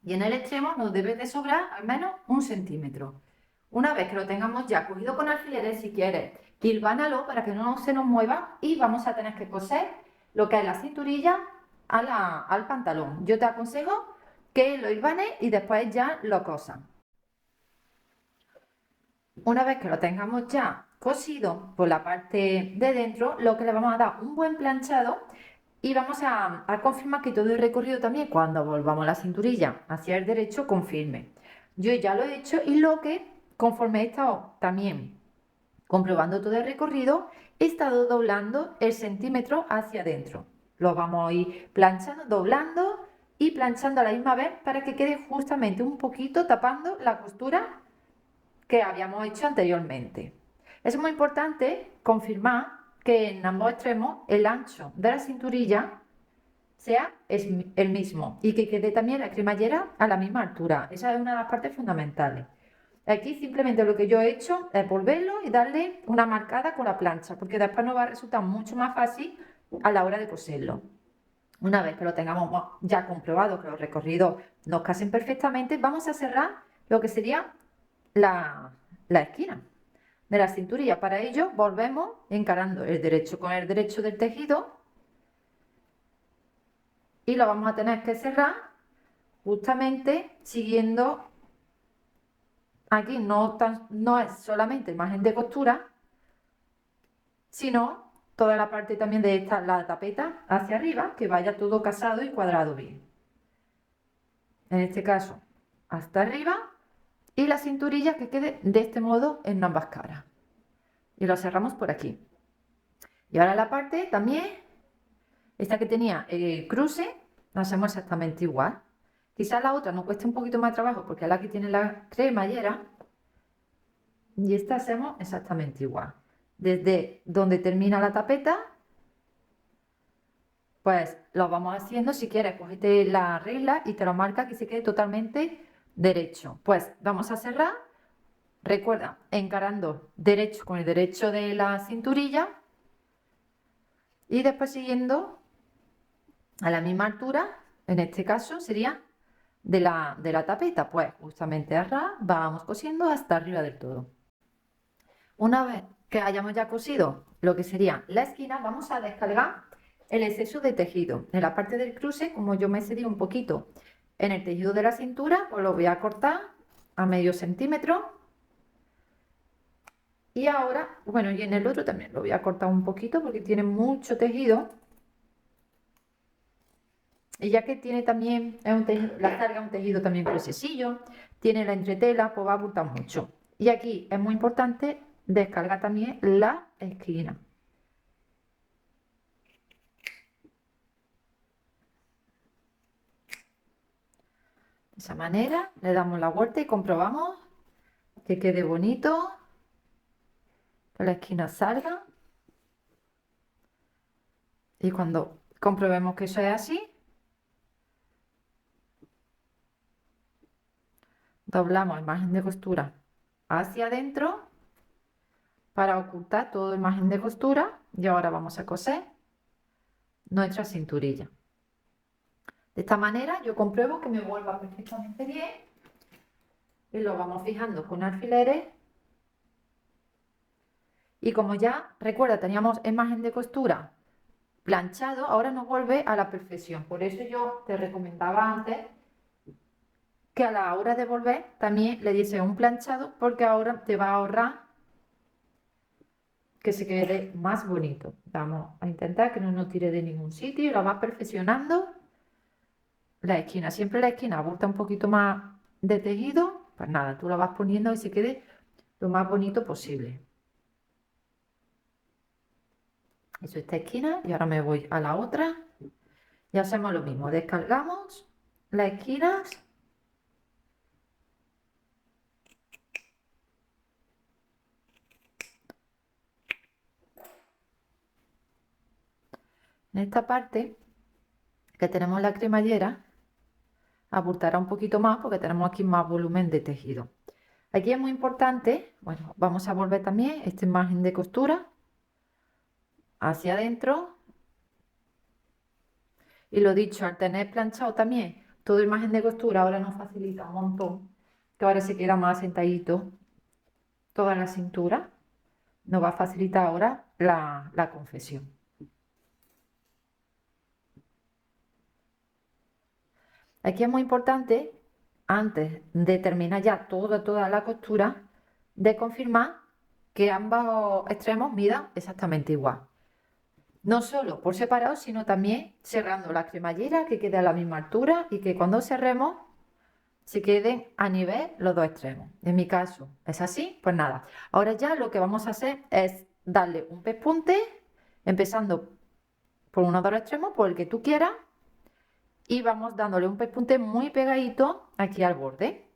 y en el extremo nos debe de sobrar al menos 1 centímetro. Una vez que lo tengamos ya cogido con alfileres, si quieres, hilvánalo para que no se nos mueva y vamos a tener que coser lo que es la cinturilla al pantalón. Yo te aconsejo que lo hilvanes y después ya lo cosan. Una vez que lo tengamos ya cosido por la parte de dentro, lo que le vamos a dar un buen planchado y vamos a confirmar que todo el recorrido también, cuando volvamos la cinturilla hacia el derecho, confirme. Yo ya lo he hecho y lo que, conforme he estado también comprobando todo el recorrido, he estado doblando el centímetro hacia adentro. Lo vamos a ir planchando, doblando y planchando a la misma vez para que quede justamente un poquito tapando la costura que habíamos hecho anteriormente. Es muy importante confirmar que en ambos extremos el ancho de la cinturilla sea el mismo y que quede también la cremallera a la misma altura. Esa es una de las partes fundamentales. Aquí simplemente lo que yo he hecho es volverlo y darle una marcada con la plancha, porque después nos va a resultar mucho más fácil a la hora de coserlo. Una vez que lo tengamos ya comprobado, que los recorridos nos casen perfectamente, vamos a cerrar lo que sería la esquina de la cinturilla. Para ello volvemos encarando el derecho con el derecho del tejido y lo vamos a tener que cerrar justamente siguiendo aquí. No es solamente margen de costura, sino toda la parte también de la tapeta hacia arriba, que vaya todo casado y cuadrado bien. En este caso hasta arriba, y la cinturilla que quede de este modo en ambas caras. Y lo cerramos por aquí. Y ahora la parte también, esta que tenía el cruce, la hacemos exactamente igual. Quizás la otra nos cueste un poquito más de trabajo porque es la que tiene la cremallera. Y esta hacemos exactamente igual. Desde donde termina la tapeta, pues lo vamos haciendo. Si quieres, cógete la regla y te lo marca que se quede totalmente derecho. Pues vamos a cerrar. Recuerda, encarando derecho con el derecho de la cinturilla y después siguiendo a la misma altura, en este caso sería de la tapeta, pues justamente a ras vamos cosiendo hasta arriba del todo. Una vez que hayamos ya cosido lo que sería la esquina, vamos a descargar el exceso de tejido. En la parte del cruce, como yo me cedí un poquito en el tejido de la cintura, pues lo voy a cortar a medio centímetro. Y ahora, bueno, y en el otro también lo voy a cortar un poquito porque tiene mucho tejido. Y ya que tiene también, la carga es un tejido también gruesecillo, tiene la entretela, pues va a abultar mucho. Y aquí es muy importante descargar también la esquina. De esa manera le damos la vuelta y comprobamos que quede bonito, que la esquina salga. Y cuando comprobemos que eso es así, doblamos el margen de costura hacia adentro para ocultar todo el margen de costura. Y ahora vamos a coser nuestra cinturilla. De esta manera yo compruebo que me vuelva perfectamente bien y lo vamos fijando con alfileres. Y como ya, recuerda, teníamos el margen de costura planchado, ahora nos vuelve a la perfección. Por eso yo te recomendaba antes que a la hora de volver también le diese un planchado, porque ahora te va a ahorrar que se quede más bonito. Vamos a intentar que no nos tire de ningún sitio y lo vas perfeccionando la esquina. Siempre la esquina abulta un poquito más de tejido, pues nada, tú la vas poniendo y se quede lo más bonito posible. Eso, esta esquina, y ahora me voy a la otra y hacemos lo mismo, descargamos las esquinas en esta parte que tenemos la cremallera. Abultará un poquito más porque tenemos aquí más volumen de tejido. Aquí es muy importante, bueno, vamos a volver también esta imagen de costura hacia adentro. Y lo dicho, al tener planchado también todo el margen de costura ahora nos facilita un montón, que ahora se queda más sentadito toda la cintura, nos va a facilitar ahora la confección. Aquí es muy importante, antes de terminar ya toda la costura, de confirmar que ambos extremos midan exactamente igual. No solo por separado, sino también cerrando la cremallera, que quede a la misma altura y que cuando cerremos se queden a nivel los dos extremos. En mi caso es así, pues nada. Ahora ya lo que vamos a hacer es darle un pespunte, empezando por uno de los extremos, por el que tú quieras, y vamos dándole un pespunte muy pegadito aquí al borde.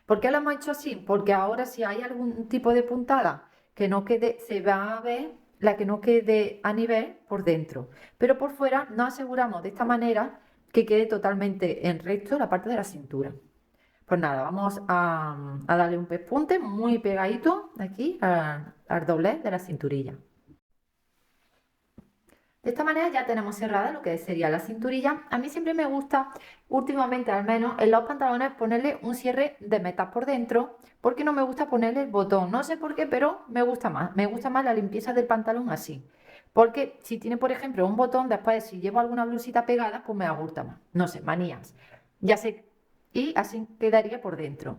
¿Por qué lo hemos hecho así? Porque ahora si hay algún tipo de puntada que no quede, se va a ver la que no quede a nivel por dentro, pero por fuera nos aseguramos de esta manera que quede totalmente en recto la parte de la cintura. Pues nada, vamos a darle un pespunte muy pegadito aquí al doblez de la cinturilla. De esta manera ya tenemos cerrada lo que sería la cinturilla. A mí siempre me gusta, últimamente al menos, en los pantalones ponerle un cierre de metal por dentro, porque no me gusta ponerle el botón. No sé por qué, pero me gusta más. Me gusta más la limpieza del pantalón así. Porque si tiene, por ejemplo, un botón, después si llevo alguna blusita pegada, pues me gusta más. No sé, manías. Ya sé. Y así quedaría por dentro.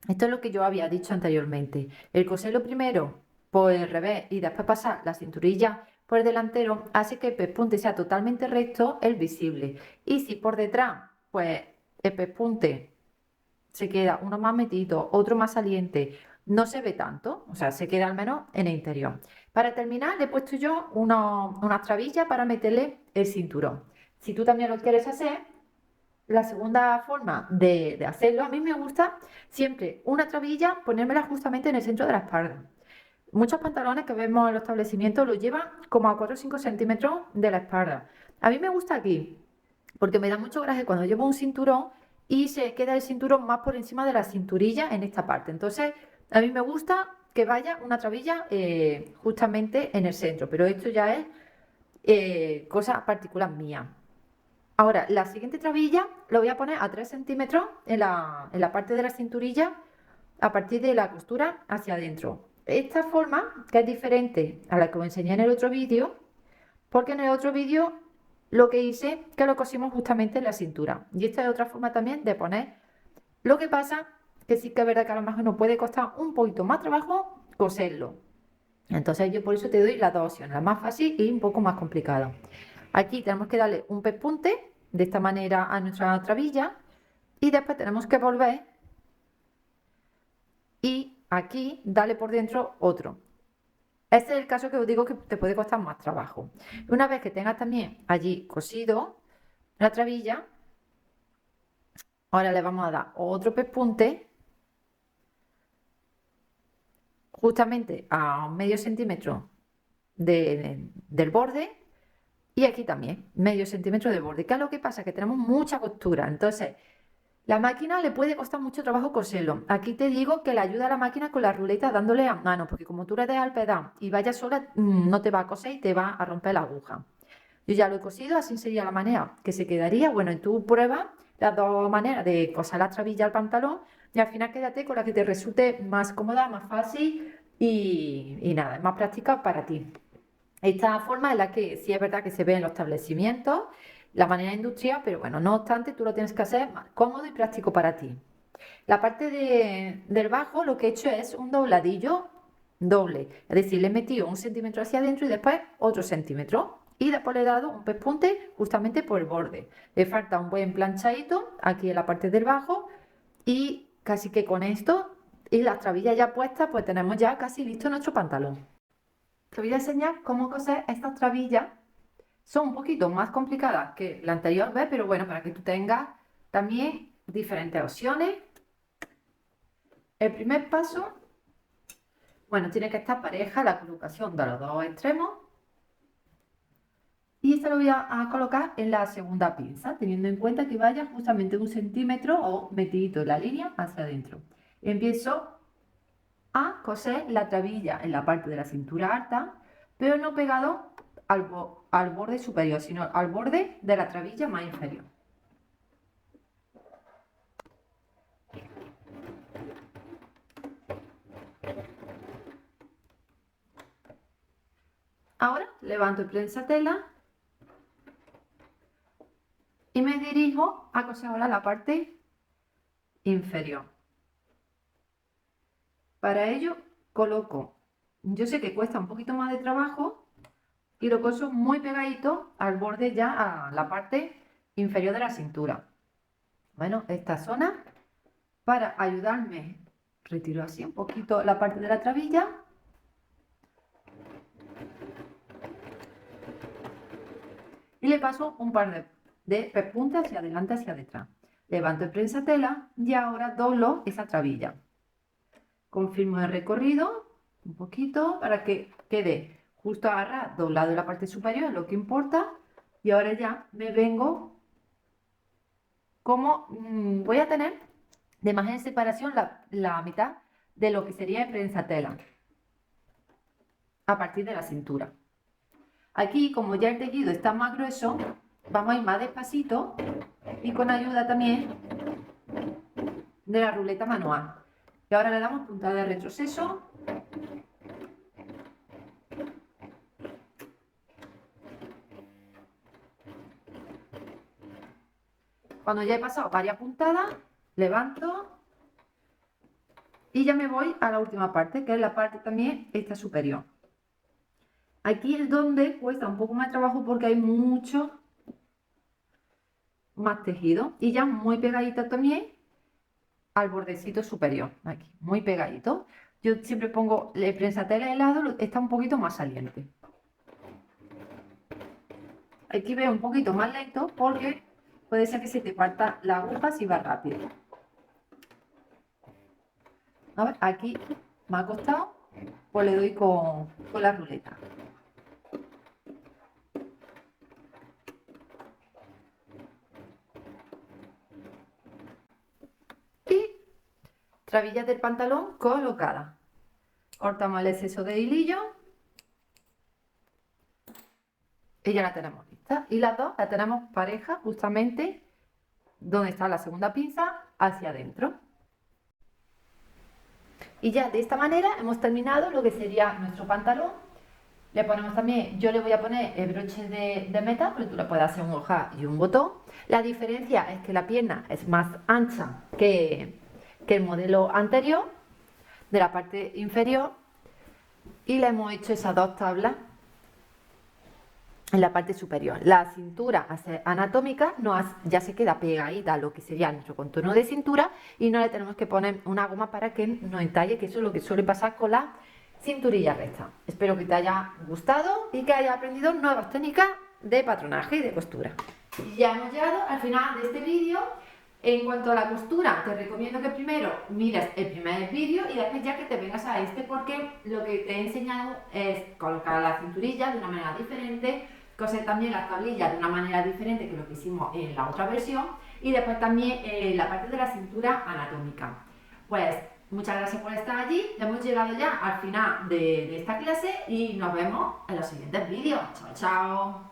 Esto es lo que yo había dicho anteriormente. El coserlo primero por el revés y después pasar la cinturilla por el delantero hace que el pespunte sea totalmente recto, el visible. Y si por detrás, pues el pespunte se queda uno más metido, otro más saliente, no se ve tanto, o sea, se queda al menos en el interior. Para terminar, le he puesto yo unas trabillas para meterle el cinturón. Si tú también lo quieres hacer, la segunda forma de hacerlo, a mí me gusta siempre una trabilla, ponérmela justamente en el centro de la espalda. Muchos pantalones que vemos en los establecimientos los llevan como a 4 o 5 centímetros de la espalda. A mí me gusta aquí, porque me da mucho graje cuando llevo un cinturón y se queda el cinturón más por encima de la cinturilla en esta parte. Entonces, a mí me gusta que vaya una trabilla justamente en el centro, pero esto ya es cosa particular mía. Ahora, la siguiente trabilla lo voy a poner a 3 centímetros en la parte de la cinturilla a partir de la costura hacia adentro. Esta forma, que es diferente a la que os enseñé en el otro vídeo, porque en el otro vídeo lo que hice que lo cosimos justamente en la cintura. Y esta es otra forma también de poner. Lo que pasa que sí que es verdad que a lo mejor nos puede costar un poquito más trabajo coserlo. Entonces yo por eso te doy las dos opciones, la más fácil y un poco más complicada. Aquí tenemos que darle un pespunte de esta manera a nuestra trabilla y después tenemos que volver y aquí darle por dentro otro. Este es el caso que os digo que te puede costar más trabajo. Una vez que tengas también allí cosido la trabilla, ahora le vamos a dar otro pespunte justamente a medio centímetro del borde. Y aquí también, medio centímetro de borde. ¿Qué es lo que pasa? Que tenemos mucha costura. Entonces, la máquina le puede costar mucho trabajo coserlo. Aquí te digo que le ayuda a la máquina con la ruleta dándole a mano, porque como tú le des al pedal y vayas sola, no te va a coser y te va a romper la aguja. Yo ya lo he cosido, así sería la manera que se quedaría. Bueno, y tú pruebas las dos maneras de coser la trabilla al pantalón y al final quédate con la que te resulte más cómoda, más fácil y nada, es más práctica para ti. Esta forma es la que sí es verdad que se ve en los establecimientos, la manera industrial, pero bueno, no obstante, tú lo tienes que hacer más cómodo y práctico para ti. La parte del bajo lo que he hecho es un dobladillo doble, es decir, le he metido 1 centímetro hacia adentro y después otro centímetro. Y después le he dado un pespunte justamente por el borde. Le falta un buen planchadito aquí en la parte del bajo y casi que con esto y las trabillas ya puestas, pues tenemos ya casi listo nuestro pantalón. Te voy a enseñar cómo coser estas trabillas. Son un poquito más complicadas que la anterior vez, pero bueno, para que tú tengas también diferentes opciones. El primer paso, bueno, tiene que estar pareja la colocación de los dos extremos. Y esto lo voy a colocar en la segunda pinza, teniendo en cuenta que vaya justamente 1 centímetro o metidito en la línea hacia adentro. Empiezo a coser la trabilla en la parte de la cintura alta, pero no pegado al borde superior, sino al borde de la trabilla más inferior. Ahora levanto el prensatela y me dirijo a coser ahora la parte inferior. Para ello coloco, yo sé que cuesta un poquito más de trabajo y lo coso muy pegadito al borde ya a la parte inferior de la cintura. Bueno, esta zona, para ayudarme, retiro así un poquito la parte de la trabilla y le paso un par de pespuntas hacia adelante, hacia detrás. Levanto el prensatela y ahora doblo esa trabilla. Confirmo el recorrido un poquito para que quede justo agarrada, doblado en la parte superior, lo que importa. Y ahora ya me vengo como voy a tener de margen de separación la mitad de lo que sería el prensatela a partir de la cintura. Aquí, como ya el tejido está más grueso, vamos a ir más despacito y con ayuda también de la ruleta manual. Y ahora le damos puntada de retroceso. Cuando ya he pasado varias puntadas, levanto y ya me voy a la última parte, que es la parte también esta superior. Aquí es donde cuesta un poco más de trabajo porque hay mucho más tejido y ya muy pegadita también al bordecito superior, aquí, muy pegadito. Yo siempre pongo el prensatela de lado, está un poquito más saliente. Aquí veo un poquito más lento porque puede ser que se te parta la aguja si va rápido. A ver, aquí me ha costado, pues le doy con la ruleta. Y trabillas del pantalón colocadas. Cortamos el exceso de hilillo y ya la tenemos lista. Y las dos la tenemos pareja justamente donde está la segunda pinza hacia adentro. Y ya de esta manera hemos terminado lo que sería nuestro pantalón. Le ponemos también, yo le voy a poner el broche de metal, pero tú le puedes hacer un hoja y un botón. La diferencia es que la pierna es más ancha que el modelo anterior, de la parte inferior, y le hemos hecho esas dos tablas en la parte superior. La cintura anatómica ya se queda pegadita a lo que sería nuestro contorno de cintura y no le tenemos que poner una goma para que no entalle, que eso es lo que suele pasar con la cinturilla recta. Espero que te haya gustado y que hayas aprendido nuevas técnicas de patronaje y de costura. Y ya hemos llegado al final de este vídeo. En cuanto a la costura, te recomiendo que primero mires el primer vídeo y después ya que te vengas a este, porque lo que te he enseñado es colocar la cinturilla de una manera diferente, coser también las tablillas de una manera diferente que lo que hicimos en la otra versión, y después también la parte de la cintura anatómica. Pues muchas gracias por estar allí, hemos llegado ya al final de esta clase y nos vemos en los siguientes vídeos. Chao, chao.